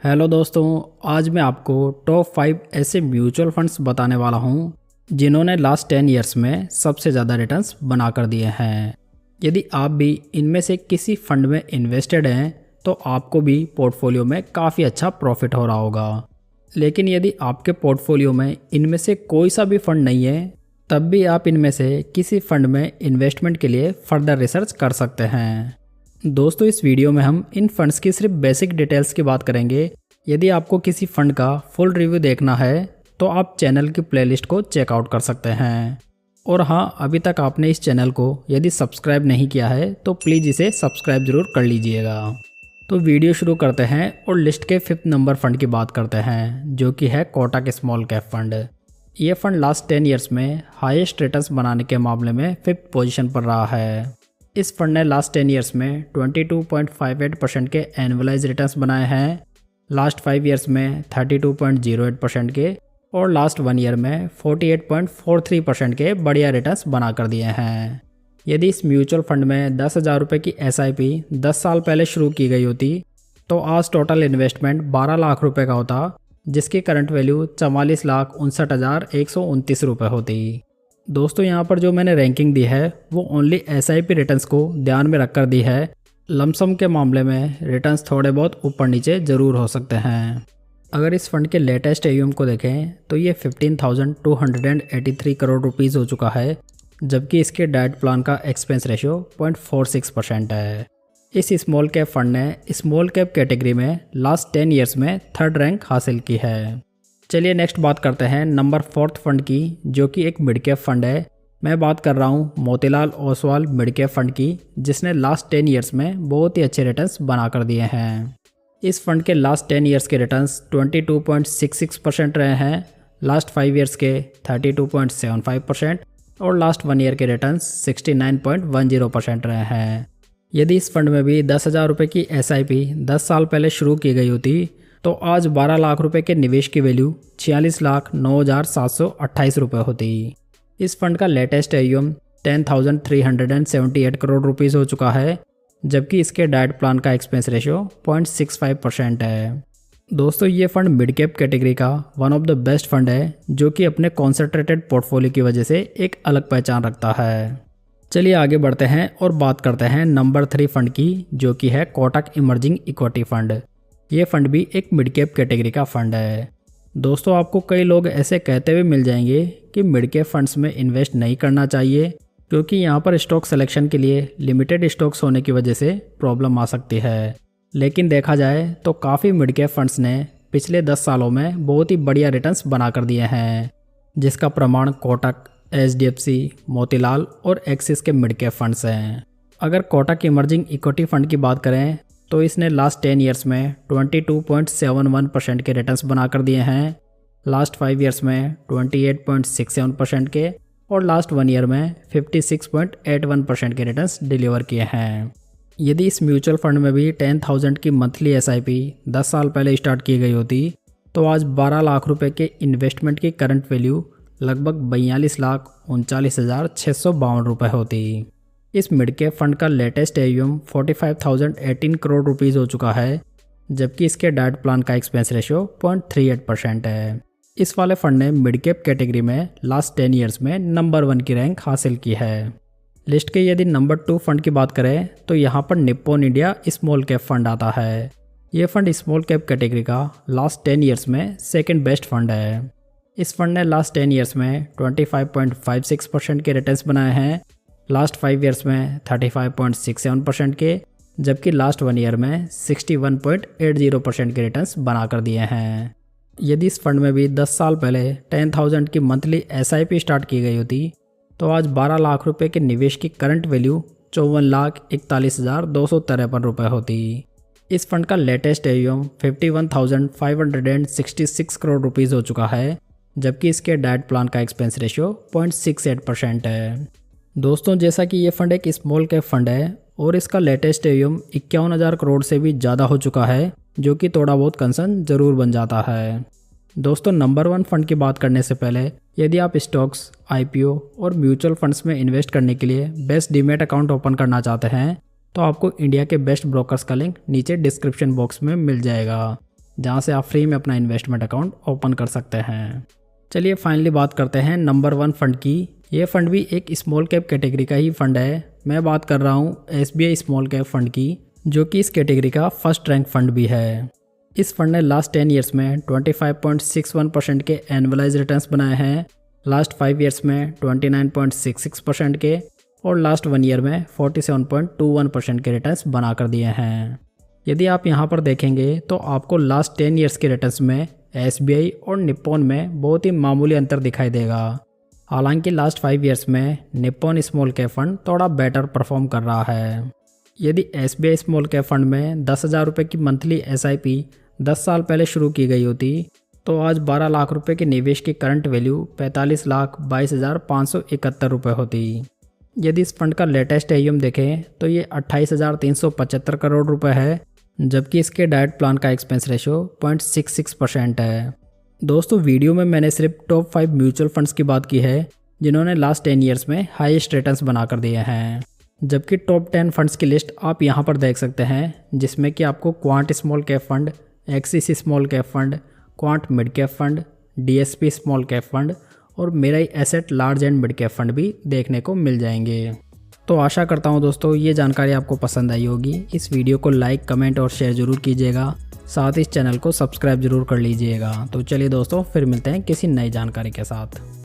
Hello दोस्तों, आज मैं आपको टॉप 5 ऐसे म्यूचुअल फंड्स बताने वाला हूं जिन्होंने लास्ट 10 इयर्स में सबसे ज़्यादा रिटर्न्स बना कर दिए हैं। यदि आप भी इनमें से किसी फंड में इन्वेस्टेड हैं तो आपको भी पोर्टफोलियो में काफ़ी अच्छा प्रॉफिट हो रहा होगा। लेकिन यदि आपके पोर्टफोलियो में इनमें से कोई सा भी फंड नहीं है तब भी आप इनमें से किसी फंड में इन्वेस्टमेंट के लिए फर्दर रिसर्च कर सकते हैं। दोस्तों, इस वीडियो में हम इन फंड्स की सिर्फ बेसिक डिटेल्स की बात करेंगे। यदि आपको किसी फंड का फुल रिव्यू देखना है तो आप चैनल की प्लेलिस्ट को चेकआउट कर सकते हैं। और हाँ, अभी तक आपने इस चैनल को यदि सब्सक्राइब नहीं किया है तो प्लीज़ इसे सब्सक्राइब जरूर कर लीजिएगा। तो वीडियो शुरू करते हैं और लिस्ट के 5th नंबर फंड की बात करते हैं, जो कि है कोटक स्मॉल कैप फंड। ये फंड लास्ट 10 ईयर्स में हाईएस्ट रिटर्न्स बनाने के मामले में 5th पोजीशन पर रहा है। इस फंड ने लास्ट 10 ईयर्स में 22.58% के एनुअलाइज रिटर्न्स बनाए हैं, लास्ट 5 ईयर्स में 32.08% के और लास्ट 1 ईयर में 48.43% के बढ़िया रिटर्न्स बना कर दिए हैं। यदि इस म्यूचुअल फंड में 10,000 रुपये की SIP 10 साल पहले शुरू की गई होती तो आज टोटल इन्वेस्टमेंट 12 लाख रुपए का होता, जिसकी करंट वैल्यू 44,59,129 रुपये होती। दोस्तों, यहाँ पर जो मैंने रैंकिंग दी है वो ओनली SIP रिटर्न्स को ध्यान में रखकर दी है। लमसम के मामले में रिटर्न्स थोड़े बहुत ऊपर नीचे ज़रूर हो सकते हैं। अगर इस फंड के लेटेस्ट AUM को देखें तो ये 15,283 करोड़ रुपीज़ हो चुका है, जबकि इसके डाइट प्लान का एक्सपेंस रेशियो 0.46% है। इस स्मॉल कैप फंड ने स्मॉल कैप कैटेगरी में लास्ट 10 ईयर्स में 3rd रैंक हासिल की है। चलिए नेक्स्ट बात करते हैं नंबर 4th फंड की, जो कि एक मिड कैप फंड है। मैं बात कर रहा हूँ Motilal Oswal mid cap fund की, जिसने लास्ट 10 ईयर्स में बहुत ही अच्छे रिटर्न्स बना कर दिए हैं। इस फंड के लास्ट 10 ईयर्स के रिटर्न्स 22.66% रहे हैं, लास्ट 5 ईयर्स के 32.75% और लास्ट 1 ईयर के रिटर्न्स 69.10% रहे हैं। यदि इस फंड में भी 10,000 रुपये की SIP 10 साल पहले शुरू की गई होती तो आज 12 लाख रुपए के निवेश की वैल्यू 46,09,728 रुपये होती। इस फंड का लेटेस्ट AUM 10,378 करोड़ रुपीज़ हो चुका है, जबकि इसके डाइट प्लान का एक्सपेंस रेशियो 0.65% है। दोस्तों, ये फंड मिड कैप कैटेगरी का one of the best fund है, जो कि अपने कॉन्सेंट्रेटेड पोर्टफोलियो की वजह से एक अलग पहचान रखता है। चलिए आगे बढ़ते हैं और बात करते हैं नंबर 3 फंड की, जो कि है कोटक इमर्जिंग इक्विटी फंड। ये फंड भी एक मिड कैप कैटेगरी का फंड है। दोस्तों, आपको कई लोग ऐसे कहते हुए मिल जाएंगे कि मिड कैप फंड्स में इन्वेस्ट नहीं करना चाहिए, क्योंकि यहाँ पर स्टॉक सिलेक्शन के लिए लिमिटेड स्टॉक्स होने की वजह से प्रॉब्लम आ सकती है। लेकिन देखा जाए तो काफ़ी मिड कैप फंड्स ने पिछले 10 सालों में बहुत ही बढ़िया रिटर्न्स बना कर दिए हैं, जिसका प्रमाण कोटक, HDFC, मोतीलाल और एक्सिस के मिड कैप फंड्स हैं। अगर कोटक इमर्जिंग इक्विटी फंड की बात करें तो इसने लास्ट 10 ईयर्स में 22.71% के रिटर्न्स बना कर दिए हैं, लास्ट 5 ईयर्स में 28.67% के और लास्ट 1 ईयर में 56.81% के रिटर्न्स डिलीवर किए हैं। यदि इस म्यूचुअल फंड में भी 10,000 की मंथली SIP 10 साल पहले स्टार्ट की गई होती तो आज 12 लाख रुपए के इन्वेस्टमेंट की करंट वैल्यू लगभग 42,39,652 रुपये होती। इस मिड कैप फंड का लेटेस्ट AUM 45,018 करोड़ रुपीज़ हो चुका है, जबकि इसके डाइट प्लान का एक्सपेंस रेशियो 0.38% है। इस वाले फंड ने मिड कैप कैटेगरी में लास्ट 10 ईयर्स में नंबर 1 की रैंक हासिल की है। लिस्ट के यदि नंबर 2 फंड की बात करें तो यहाँ पर Nippon India small cap fund आता है। ये फंड स्मॉल कैप कैटेगरी का लास्ट 10 ईयर्स में 2nd बेस्ट फंड है। इस फंड ने लास्ट 10 ईयर्स में 25.56% के रिटर्न्स बनाए हैं, लास्ट 5 ईयर्स में 35.67% के, जबकि लास्ट 1 ईयर में 61.80% के रिटर्न्स बना कर दिए हैं। यदि इस फंड में भी 10 साल पहले 10,000 की मंथली SIP स्टार्ट की गई होती तो आज 12 लाख रुपए के निवेश की करंट वैल्यू 54,41,253 रुपये होती। इस फंड का लेटेस्ट AUM 51,566 करोड़ रुपीज़ हो चुका है, जबकि इसके डाइट प्लान का एक्सपेंस रेशियो 0.68% है। दोस्तों, जैसा कि ये फंड एक स्मॉल कैप फंड है और इसका लेटेस्ट AUM 51,000 करोड़ से भी ज़्यादा हो चुका है, जो कि थोड़ा बहुत कंसर्न ज़रूर बन जाता है। दोस्तों, नंबर 1 फंड की बात करने से पहले यदि आप स्टॉक्स, IPO और म्यूचुअल फंड्स में इन्वेस्ट करने के लिए बेस्ट डीमैट अकाउंट ओपन करना चाहते हैं तो आपको इंडिया के बेस्ट ब्रोकर्स का लिंक नीचे डिस्क्रिप्शन बॉक्स में मिल जाएगा। जहां से आप फ्री में अपना इन्वेस्टमेंट अकाउंट ओपन कर सकते हैं। चलिए फाइनली बात करते हैं नंबर 1 फंड की। ये फंड भी एक स्मॉल कैप कैटेगरी का ही फंड है। मैं बात कर रहा हूँ SBI स्मॉल कैप फंड की, जो कि इस कैटेगरी का फर्स्ट रैंक फंड भी है। इस फंड ने लास्ट 10 ईयर्स में 25.61% के एनुअलाइज रिटर्न्स बनाए हैं, लास्ट 5 ईयर्स में 29.66% के और लास्ट 1 ईयर में 47.21% के रिटर्न्स बना कर दिए हैं। यदि आप यहाँ पर देखेंगे तो आपको लास्ट 10 ईयर्स के रिटर्न्स में SBI और निप्पॉन में बहुत ही मामूली अंतर दिखाई देगा। हालांकि लास्ट 5 ईयर्स में निप्पॉन स्मॉल कैप फंड थोड़ा बेटर परफॉर्म कर रहा है। यदि SBI स्मॉल कैप फंड में 10,000 रुपये की मंथली SIP 10 साल पहले शुरू की गई होती तो आज 12 लाख रुपए के निवेश की करंट वैल्यू 45,22,571 रुपये होती। यदि इस फंड का लेटेस्ट AUM देखें तो ये 28,375 करोड़ रुपए है, जबकि इसके डाइट प्लान का एक्सपेंस रेशो 0.66% है। दोस्तों वीडियो में मैंने सिर्फ टॉप 5 म्यूचुअल फंड्स की बात की है जिन्होंने लास्ट 10 ईयर्स में हाईएस्ट रिटर्न्स बनाकर दिए हैं, जबकि टॉप 10 फंड्स की लिस्ट आप यहाँ पर देख सकते हैं, जिसमें कि आपको quant small cap fund, axis small cap fund, quant mid cap fund, DSP small cap fund और Mirae asset large and mid cap fund भी देखने को मिल जाएंगे। तो आशा करता हूँ दोस्तों ये जानकारी आपको पसंद आई होगी। इस वीडियो को लाइक, कमेंट और शेयर जरूर कीजिएगा, साथ ही इस चैनल को सब्सक्राइब जरूर कर लीजिएगा। तो चलिए दोस्तों फिर मिलते हैं किसी नई जानकारी के साथ।